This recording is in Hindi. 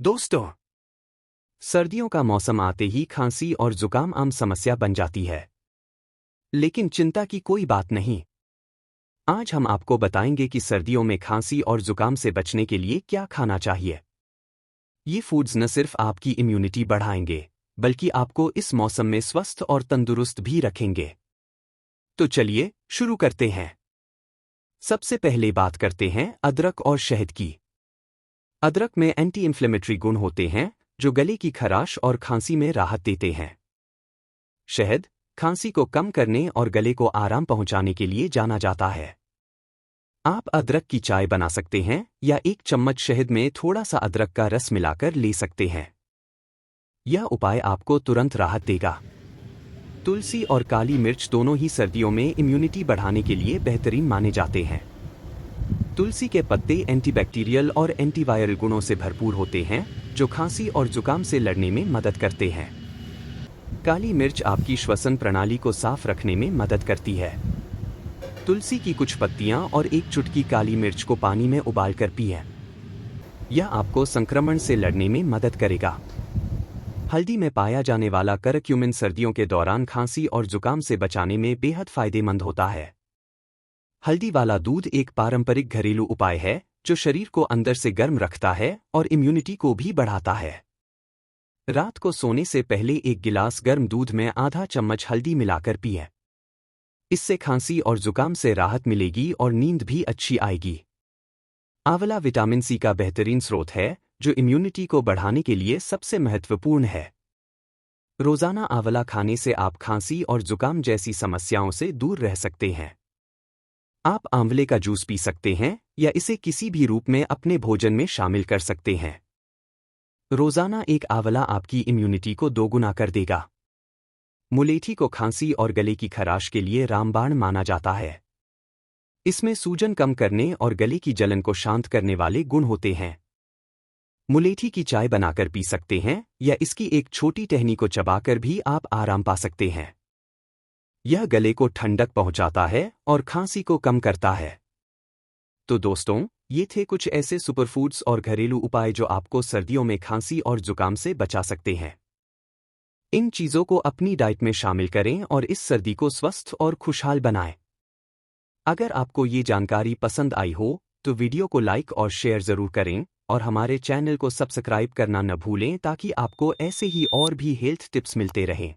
दोस्तों, सर्दियों का मौसम आते ही खांसी और जुकाम आम समस्या बन जाती है। लेकिन चिंता की कोई बात नहीं। आज हम आपको बताएंगे कि सर्दियों में खांसी और जुकाम से बचने के लिए क्या खाना चाहिए। ये फूड्स न सिर्फ आपकी इम्यूनिटी बढ़ाएंगे, बल्कि आपको इस मौसम में स्वस्थ और तंदुरुस्त भी रखेंगे। तो चलिए शुरू करते हैं। सबसे पहले बात करते हैं अदरक और शहद की। अदरक में एंटी इन्फ्लेमेटरी गुण होते हैं जो गले की खराश और खांसी में राहत देते हैं। शहद खांसी को कम करने और गले को आराम पहुंचाने के लिए जाना जाता है। आप अदरक की चाय बना सकते हैं या एक चम्मच शहद में थोड़ा सा अदरक का रस मिलाकर ले सकते हैं। यह उपाय आपको तुरंत राहत देगा। तुलसी और काली मिर्च दोनों ही सर्दियों में इम्यूनिटी बढ़ाने के लिए बेहतरीन माने जाते हैं। तुलसी के पत्ते एंटीबैक्टीरियल और एंटीवायरल गुणों से भरपूर होते हैं जो खांसी और जुकाम से लड़ने में मदद करते हैं। काली मिर्च आपकी श्वसन प्रणाली को साफ रखने में मदद करती है। तुलसी की कुछ पत्तियां और एक चुटकी काली मिर्च को पानी में उबालकर पिएं। यह आपको संक्रमण से लड़ने में मदद करेगा। हल्दी में पाया जाने वाला करक्यूमिन सर्दियों के दौरान खांसी और जुकाम से बचाने में बेहद फायदेमंद होता है। हल्दी वाला दूध एक पारंपरिक घरेलू उपाय है जो शरीर को अंदर से गर्म रखता है और इम्यूनिटी को भी बढ़ाता है। रात को सोने से पहले एक गिलास गर्म दूध में आधा चम्मच हल्दी मिलाकर पिएं। इससे खांसी और जुकाम से राहत मिलेगी और नींद भी अच्छी आएगी। आंवला विटामिन सी का बेहतरीन स्रोत है जो इम्यूनिटी को बढ़ाने के लिए सबसे महत्वपूर्ण है। रोजाना आंवला खाने से आप खांसी और जुकाम जैसी समस्याओं से दूर रह सकते हैं। आप आंवले का जूस पी सकते हैं या इसे किसी भी रूप में अपने भोजन में शामिल कर सकते हैं। रोजाना एक आंवला आपकी इम्यूनिटी को दोगुना कर देगा। मुलेठी को खांसी और गले की खराश के लिए रामबाण माना जाता है। इसमें सूजन कम करने और गले की जलन को शांत करने वाले गुण होते हैं। मुलेठी की चाय बनाकर पी सकते हैं या इसकी एक छोटी टहनी को चबाकर भी आप आराम पा सकते हैं। यह गले को ठंडक पहुंचाता है और खांसी को कम करता है। तो दोस्तों, ये थे कुछ ऐसे सुपरफूड्स और घरेलू उपाय जो आपको सर्दियों में खांसी और जुकाम से बचा सकते हैं। इन चीज़ों को अपनी डाइट में शामिल करें और इस सर्दी को स्वस्थ और खुशहाल बनाएं। अगर आपको ये जानकारी पसंद आई हो तो वीडियो को लाइक और शेयर ज़रूर करें और हमारे चैनल को सब्सक्राइब करना न भूलें ताकि आपको ऐसे ही और भी हेल्थ टिप्स मिलते रहें।